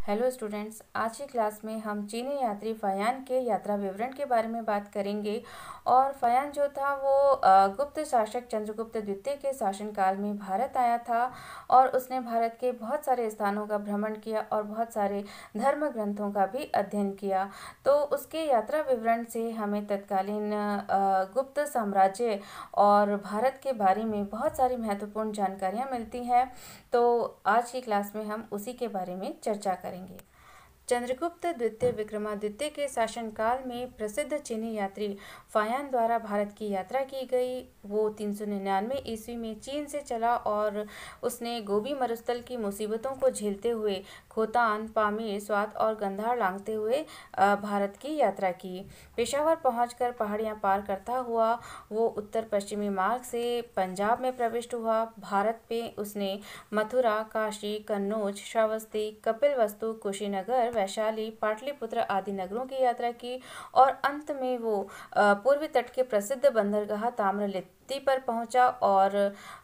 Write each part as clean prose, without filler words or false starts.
Hello students, आज की class में हम चीनी यात्री फायान के यात्रा विवरण के बारे में बात करेंगे। और फायान जो था वो गुप्त शासक चंद्रगुप्त द्वितीय के शासनकाल में भारत आया था और उसने भारत के बहुत सारे स्थानों का भ्रमण किया और बहुत सारे धर्म ग्रंथों का भी अध्ययन किया। तो उसके यात्रा विवरण से हमें तत्कालीन गुप्त साम्राज्य और भारत के बारे में बहुत सारी महत्वपूर्ण जानकारियाँ मिलती हैं। तो आज की क्लास में हम उसी के बारे में चर्चा करेंगे। चंद्रगुप्त द्वितीय विक्रमादित्य के शासनकाल में प्रसिद्ध चीनी यात्री फायान द्वारा भारत की यात्रा की गई। वो 399 ईस्वी में चीन से चला और उसने गोबी मरुस्थल की मुसीबतों को झेलते हुए खोतान, पामीर, स्वात और गंधार लांघते हुए भारत की यात्रा की। पेशावर पहुंचकर पहाड़ियां पार करता हुआ वो उत्तर पश्चिमी मार्ग से पंजाब में प्रविष्ट हुआ। भारत में उसने मथुरा, काशी, कन्नौज, श्रावस्ती, कपिलवस्तु, कुशीनगर, वैशाली, पाटलिपुत्र आदि नगरों की यात्रा की और अंत में वो पूर्वी तट के प्रसिद्ध बंदरगाह ताम्रलिप्ति पर पहुंचा और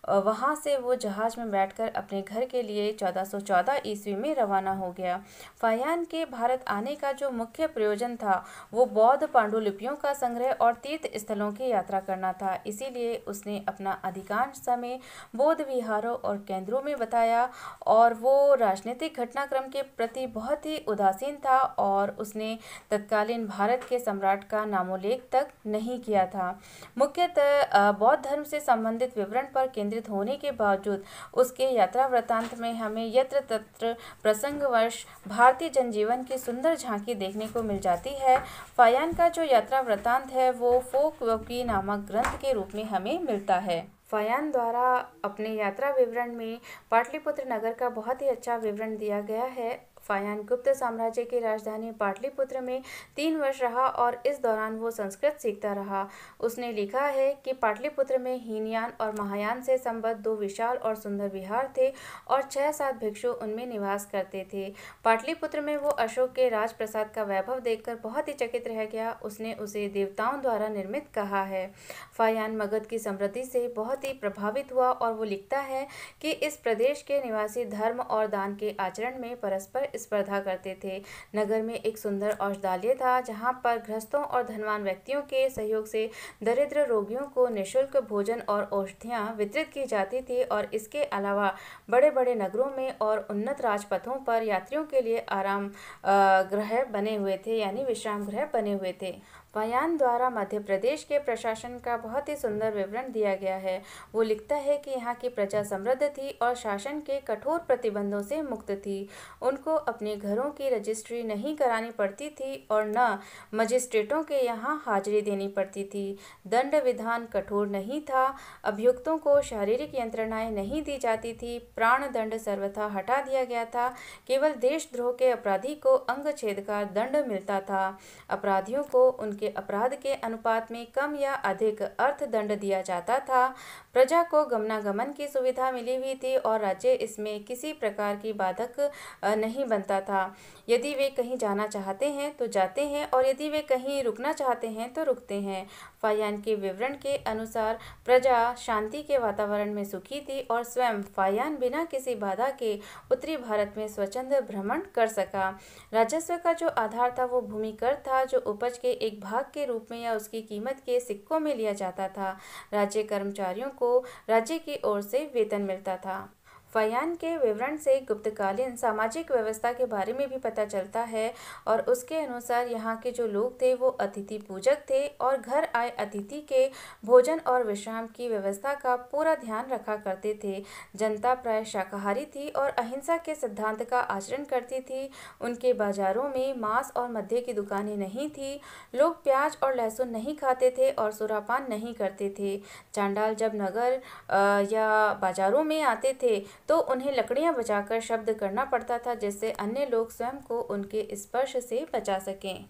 वहां से वो जहाज में बैठकर अपने घर के लिए 1414 ईस्वी में रवाना हो गया। फायान के भारत आने का जो मुख्य प्रयोजन था वो बौद्ध पांडुलिपियों का संग्रह और तीर्थ स्थलों की यात्रा करना था। इसीलिए उसने अपना अधिकांश समय बौद्ध विहारों और केंद्रों में बताया और वो राजनीतिक घटनाक्रम के प्रति बहुत ही उदासीन था और उसने तत्कालीन भारत के सम्राट का नामोल्लेख तक नहीं किया था। मुख्यतः बौद्ध धर्म से संबंधित विवरण पर केंद्रित होने के बावजूद उसके यात्रा वृत्तांत में हमें यत्र तत्र प्रसंगवश भारतीय जनजीवन की सुंदर झांकी देखने को मिल जाती है। फायान का जो यात्रा वृत्तांत है वो फोकवकी नामक ग्रंथ के रूप में हमें मिलता है। फायान द्वारा अपने यात्रा विवरण में पाटलिपुत्र नगर का बहुत ही अच्छा विवरण दिया गया है। फायान गुप्त साम्राज्य की राजधानी पाटलिपुत्र में 3 वर्ष रहा और इस दौरान वो संस्कृत सीखता रहा। उसने लिखा है कि पाटलिपुत्र में हीनयान और महायान से संबद्ध 2 विशाल और सुंदर विहार थे और 6-7 भिक्षु उनमें निवास करते थे। पाटलिपुत्र में वो अशोक के राजप्रसाद का वैभव देखकर बहुत ही चकित रह गया। उसने उसे देवताओं द्वारा निर्मित कहा है। फायान मगध की समृद्धि से बहुत ही प्रभावित हुआ और वो लिखता है कि इस प्रदेश के निवासी धर्म और दान के आचरण में परस्पर स्पर्धा करते थे। नगर में एक सुंदर औषधालय था जहां पर गृहस्थों और धनवान व्यक्तियों के सहयोग से दरिद्र रोगियों को निःशुल्क भोजन और औषधियां वितरित की जाती थी और इसके अलावा बड़े बड़े नगरों में और उन्नत राजपथों पर यात्रियों के लिए आराम गृह बने हुए थे, यानी विश्राम गृह बने हुए थे। फायान द्वारा मध्य प्रदेश के प्रशासन का बहुत ही सुंदर विवरण दिया गया है। वो लिखता है कि यहाँ की प्रजा समृद्ध थी और शासन के कठोर प्रतिबंधों से मुक्त थी। उनको अपने घरों की रजिस्ट्री नहीं करानी पड़ती थी और न मजिस्ट्रेटों के यहाँ हाजिरी देनी पड़ती थी। दंड विधान कठोर नहीं था। अभियुक्तों को शारीरिक यंत्रणाएं नहीं दी जाती थी। प्राण दंड सर्वथा हटा दिया गया था। केवल देशद्रोह के अपराधी को अंग छेद का दंड मिलता था। अपराधियों को उनके अपराध के अनुपात में कम या अधिक अर्थदंड दिया जाता था। प्रजा को गमनागमन की सुविधा मिली हुई थी और राज्य इसमें किसी प्रकार की बाधक नहीं बनता था। यदि वे कहीं जाना चाहते हैं तो जाते हैं और यदि वे कहीं रुकना चाहते हैं तो रुकते हैं। फायान के विवरण के अनुसार प्रजा शांति के वातावरण में सुखी थी और स्वयं फायान बिना किसी बाधा के उत्तरी भारत में स्वच्छंद भ्रमण कर सका। राजस्व का जो आधार था वो भूमि कर था, जो उपज के एक भाग के रूप में या उसकी कीमत के सिक्कों में लिया जाता था। राज्य कर्मचारियों को राज्य की ओर से वेतन मिलता था। फायान के विवरण से गुप्तकालीन सामाजिक व्यवस्था के बारे में भी पता चलता है और उसके अनुसार यहाँ के जो लोग थे वो अतिथि पूजक थे और घर आए अतिथि के भोजन और विश्राम की व्यवस्था का पूरा ध्यान रखा करते थे। जनता प्राय शाकाहारी थी और अहिंसा के सिद्धांत का आचरण करती थी। उनके बाजारों में मांस और मद्य की दुकानें नहीं थी। लोग प्याज और लहसुन नहीं खाते थे और सुरापान नहीं करते थे। चांडाल जब नगर या बाजारों में आते थे तो उन्हें लकड़ियां बजाकर शब्द करना पड़ता था जिससे अन्य लोग स्वयं को उनके स्पर्श से बचा सकें।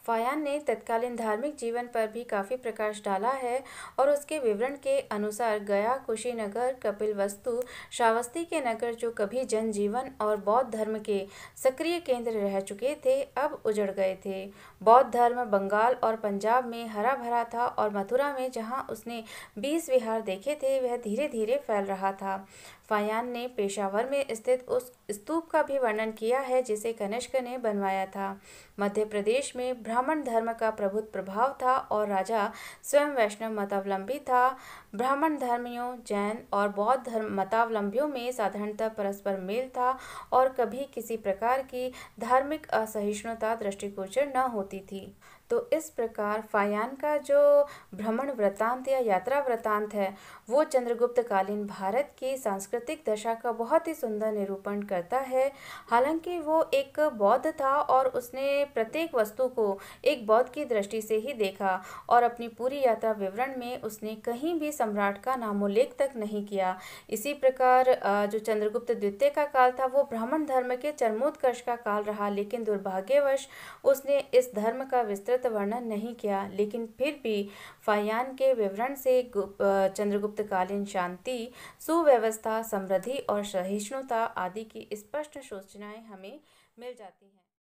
फायान ने तत्कालीन धार्मिक जीवन पर भी काफ़ी प्रकाश डाला है और उसके विवरण के अनुसार गया, कुशीनगर, कपिलवस्तु, श्रावस्ती के नगर जो कभी जनजीवन और बौद्ध धर्म के सक्रिय केंद्र रह चुके थे अब उजड़ गए थे। बौद्ध धर्म बंगाल और पंजाब में हरा भरा था और मथुरा में जहाँ उसने 20 विहार देखे थे वह धीरे धीरे फैल रहा था। फायान ने पेशावर में स्थित उस स्तूप का भी वर्णन किया है जिसे कनिष्क ने बनवाया था। मध्य प्रदेश में ब्राह्मण धर्म का प्रभुत्व प्रभाव था और राजा स्वयं वैष्णव मतावलंबी था। ब्राह्मण धर्मियों, जैन और बौद्ध धर्म मतावलंबियों में साधारणतः परस्पर मेल था और कभी किसी प्रकार की धार्मिक असहिष्णुता दृष्टिगोचर न होती थी। तो इस प्रकार फायान का जो भ्रमण वृत्तांत या यात्रा वृत्तांत है वो चंद्रगुप्त कालीन भारत की सांस्कृतिक दशा का बहुत ही सुंदर निरूपण करता है। हालांकि वो एक बौद्ध था और उसने प्रत्येक वस्तु को एक बौद्ध की दृष्टि से ही देखा और अपनी पूरी यात्रा विवरण में उसने कहीं भी सम्राट का नामोल्लेख तक नहीं किया। इसी प्रकार जो चंद्रगुप्त द्वितीय का काल था वो ब्राह्मण धर्म के चरमोत्कर्ष का काल रहा, लेकिन दुर्भाग्यवश उसने इस धर्म का विस्तृत वर्णन नहीं किया। लेकिन फिर भी फायान के विवरण से चंद्रगुप्तकालीन शांति, सुव्यवस्था, समृद्धि और सहिष्णुता आदि की स्पष्ट सूचनाएं हमें मिल जाती हैं।